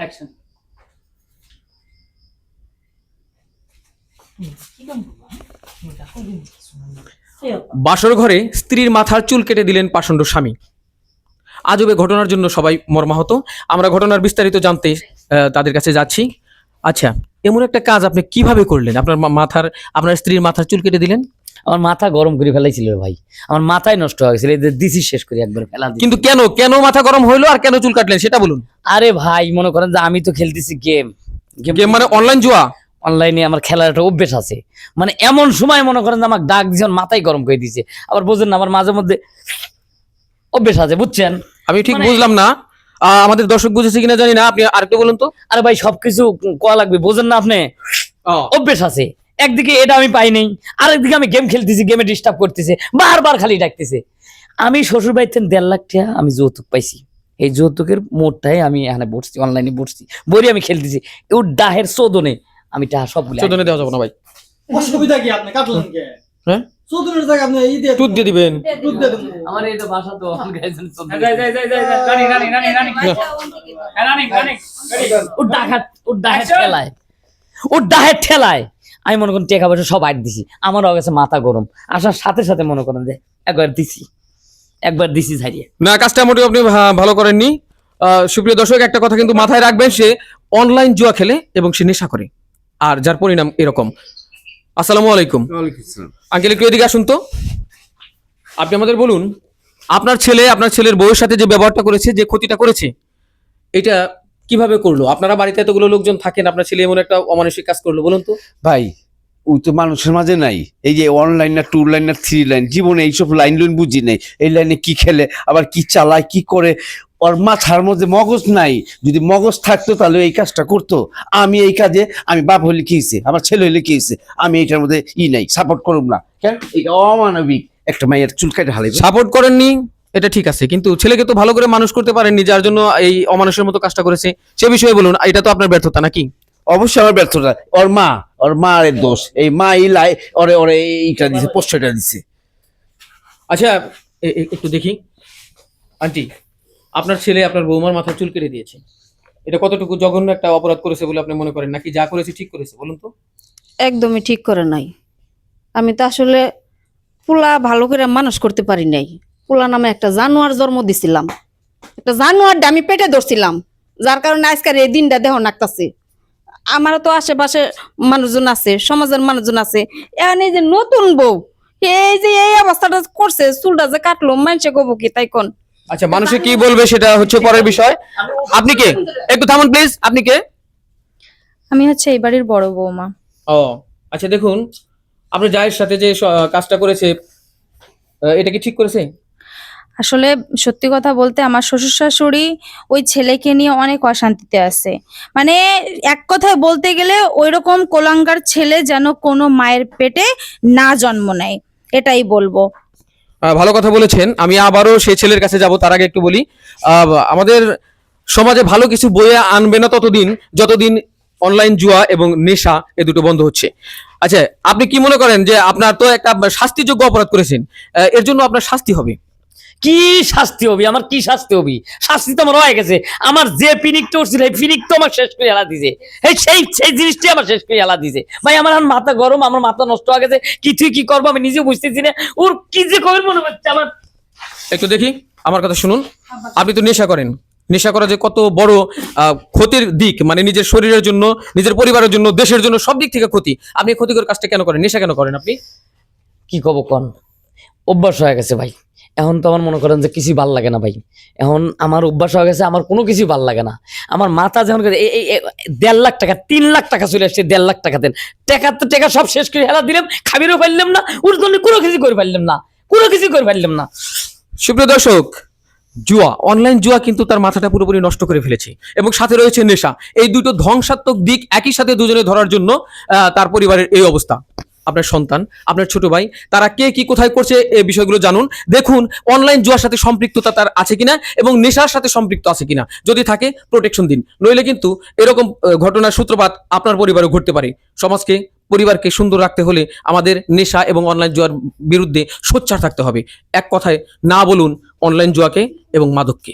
Action. বাসর ঘরে স্ত্রীর মাথার চুল কেটে দিলেন পাষণ্ড স্বামী। আজবে ঘটনার জন্য সবাই মর্মাহত। আমরা ঘটনার বিস্তারিত জানতে তাদের কাছে যাচ্ছি। আচ্ছা, এমন একটা কাজ আপনি কিভাবে করলেন? আপনার স্ত্রীর মাথার চুল কেটে দিলেন? আমার মাথা গরম করে ফেলাইছিল ভাই, আমার মাথায় নষ্ট হয়ে গেছিল, দিছি শেষ করে একবার ফেলা দিছি। কিন্তু কেন মাথা গরম হইলো আর কেন চুল কাটলেন সেটা বলুন। আরে ভাই মনে করেন যে আমি তো খেলতেছি গেম মানে অনলাইন জুয়া। অনলাইনে আমার খেলার একটা অভ্যেস আছে, মানে এমন সময় মনে করেন যে আমার ডাক দিয়েছেন মাথায় গরম করে দিয়েছে। আবার বুঝেন না, আমার মাঝে মধ্যে অভ্যেস আছে, বুঝছেন? আমি ঠিক মানে- বুঝলাম না, আমাদের দর্শক বুঝেছে কিনা জানি না, আপনি আরেকটু বলুন তো। আরে ভাই সবকিছু কোয়া লাগবে, বুঝেন না আপনি? অভ্যেস আছে, একদিকে এটা আমি পাই নাই, আরেকদিকে আমি গেম খেলতেছি, গেমে ডিস্টার্ব করতেছে, বারবার খালি ডাকতেছে। আমি শ্বশুর বাড়িতে 1.5 লাখ টাকা আমি যৌতুক পাইছি, এই যৌতুকের মোটটাই আমি এখানে বসছি, অনলাইনে বসছি, বলি আমি খেলতেছি, ওর ডাহের চোদনে আমি টাকা সবগুলো চোদনে দেওয়া যাবে না ভাই। অসুবিধা কি আপনি কাটলেন কে? হ্যাঁ, চৌধুরীর জায়গা আপনি এই দিয়ে দুধ দিয়ে দিবেন। দুধ দিয়ে দেন। আমার এই তো ভাষা তো ওর ডাহের ঠেলায় আমি মনে করেন টাকা পয়সা সব আট দিছি, আমার হয়ে গেছে মাথা গরম। আসার সাথে সাথে মনে করেন যে একবার দিছি ছাড়িয়ে। না, কাজটা মোটেও আপনি ভালো করেননি। সুপ্রিয় দর্শক, একটা কথা কিন্তু মাথায় রাখবেন, সে অনলাইন জুয়া খেলে এবং সে নেশা করে, আর যার পরিণাম এরকম। আসসালামু আলাইকুম। আঙ্কেল একটু এদিকে আসুন তো। আপনি আমাদের বলুন, আপনার ছেলের বউয়ের সাথে যে ব্যবহারটা করেছে, যে ক্ষতিটা করেছে, এটা কিভাবে করলো? আপনারা বাড়িতে এতগুলো লোকজন থাকেন, আপনার ছেলে এমন একটা অমানসিক কাজ করলো, বলুন তো। ভাই ওই তো মানুষের মাঝে নাই, এই যে 1 লাইন না 2 লাইন না 3 লাইন, জীবনে এইসব লাইন বুঝি নাই। এই লাইনে কি খেলে, আবার কি চালায়, কি করে, ওর মাথার মধ্যে মগজ নাই। যদি মগজ থাকতো তাহলে এই কাজটা করতো। আমি এই কাজে, আমি বাপ হইলে কি হয়েছে, আমার ছেলে হইলে কি হয়েছে, আমি এইটার মধ্যে নাই, সাপোর্ট করুম না। কেন? এটা অমানবিক, একটা মায়ের চুল কাটে হালে। সাপোর্ট করেননি এটা ঠিক আছে, কিন্তু ছেলেকে তো ভালো করে মানুষ করতে পারেননি, যার জন্য এই অমানুষের মতো কাজটা করেছে। সে বিষয়ে বলুন, এটা তো আপনার ব্যর্থতা নাকি? অবশ্যই আমার ব্যর্থতা। ওর মায়ের দোষ। এই মা এই লাই ওরে ওরে এইটা দিছে, পোস্টারটা দিছে। আচ্ছা, একটু দেখি। আন্টি, আপনার ছেলে আপনার বৌমার মাথায় চুল কেটে দিয়েছে, এটা কতটুকু জঘন্য একটা অপরাধ করেছে বলে আপনি মনে করেন, নাকি যা করেছে ঠিক করেছে বলুন তো? একদমই ঠিক করে নাই। আমি তো আসলে পোলা ভালো করে মানুষ করতে পারি নাই। পোলা নামে একটা জানোয়ার জন্ম দিছিলাম, একটা জানোয়ার আমি পেটে ধরছিলাম, যার কারণে আজকের এই দিনটা দেহ নাকতাছে। আমারও তো আশেপাশে মানুষজন আছে, সমাজের মানুষজন আছে। এখন এই যে নতুন বউ, এই যে এই অবস্থাটা করছে, চুলটা যে কাটলো, মানুষে কব কি তাই কোন? আচ্ছা, মানুষে কি বলবে সেটা হচ্ছে পরের বিষয়। আপনি কে? একটু থামুন প্লিজ। আপনি কে? আমি হচ্ছে এই বাড়ির বড় বৌমা। ও আচ্ছা, দেখুন আপনার জায়ের সাথে যে কাজটা করেছে, এটা কি ঠিক করেছে? আসলে সত্যি কথা বলতে আমার শ্বশুর শাশুড়ি ওই ছেলেকে নিয়ে অনেক অশান্তিতে আছে। মানে এক কথায় বলতে গেলে ওইরকম কোলাঙ্গার ছেলে যেন কোনো মায়ের পেটে না জন্ম নেয়, এটাই বলবো। ভালো কথা বলেছেন। আমি আবারও সেই ছেলের কাছে যাব, তার আগে একটু বলি, আমাদের সমাজে ভালো কিছু বয়ে আনবে না ততদিন যতদিন অনলাইন জুয়া এবং নেশা এ দুটো বন্ধ হচ্ছে। আচ্ছা, আপনি কি মনে করেন যে আপনার তো একটা শাস্তিযোগ্য অপরাধ করেছেন, এর জন্য আপনার শাস্তি হবে? কি শাস্তি হবি? আমার কি শাস্তি হবি? শাস্তি তো আমার হয়ে গেছে। আমার যে পিনিকটা উঠছিল এই পিনিক তো আমার শেষ করে এলা দিছে, সেই জিনিসটি আমার শেষ করে এলা দিছে। ভাই আমার এখন মাথা গরম, আমার মাথা নষ্ট হয়ে গেছে, কিছুই কি করবো আমি নিজেও বুঝতেছি না। ওর কি যে কবে মনে হচ্ছে আমার। একটু দেখি, আমার কথা শুনুন। আপনি তো নেশা করেন, নেশা করা যে কত বড় ক্ষতির দিক, মানে নিজের শরীরের জন্য, নিজের পরিবারের জন্য, দেশের জন্য, সব দিক থেকে ক্ষতি। আপনি ক্ষতিকর কাজটা কেন করেন? নেশা কেন করেন আপনি? কি কব কন, অভ্যাস হয়ে গেছে ভাই। এখন তো আমার মনে করেন যে কিছুই ভাল লাগে না ভাই। এখন আমার অভ্যাস হয়ে গেছে, আমার কোনো কিছুই ভাল লাগে না। আমার মাথা যখন 1.5 লাখ টাকা, 3 লাখ টাকা চলে আসছে, 1.5 লাখ টাকা দেন, টাকা সব শেষ করে হেলা দিলাম, খাবিরও পারলাম না, ওর জন্য কোনো কিছু করে পারলাম না। সুপ্রিয় দর্শক, জুয়া, অনলাইন জুয়া কিন্তু তার মাথাটা পুরোপুরি নষ্ট করে ফেলেছে, এবং সাথে রয়েছে নেশা। এই দুটো ধ্বংসাত্মক দিক একই সাথে দুজনে ধরার জন্য তার পরিবারের এই অবস্থা। আপনার সন্তান, আপনার ছোট ভাই, তারা কে কি কোথায় করছে এই বিষয়গুলো জানুন। দেখুন অনলাইন জুয়ার সাথে সম্পৃক্ততা তার আছে কিনা এবং নেশার সাথে সম্পৃক্ত আছে কিনা। যদি থাকে প্রোটেকশন দিন, নইলে কিন্তু এরকম ঘটনার সূত্রপাত আপনার পরিবারে ঘটতে পারে। সমাজকে, পরিবারকে সুন্দর রাখতে হলে আমাদের নেশা এবং অনলাইন জুয়ার বিরুদ্ধে সোচ্চার থাকতে হবে। এক কথায় না বলুন অনলাইন জুয়াকে এবং মাদককে।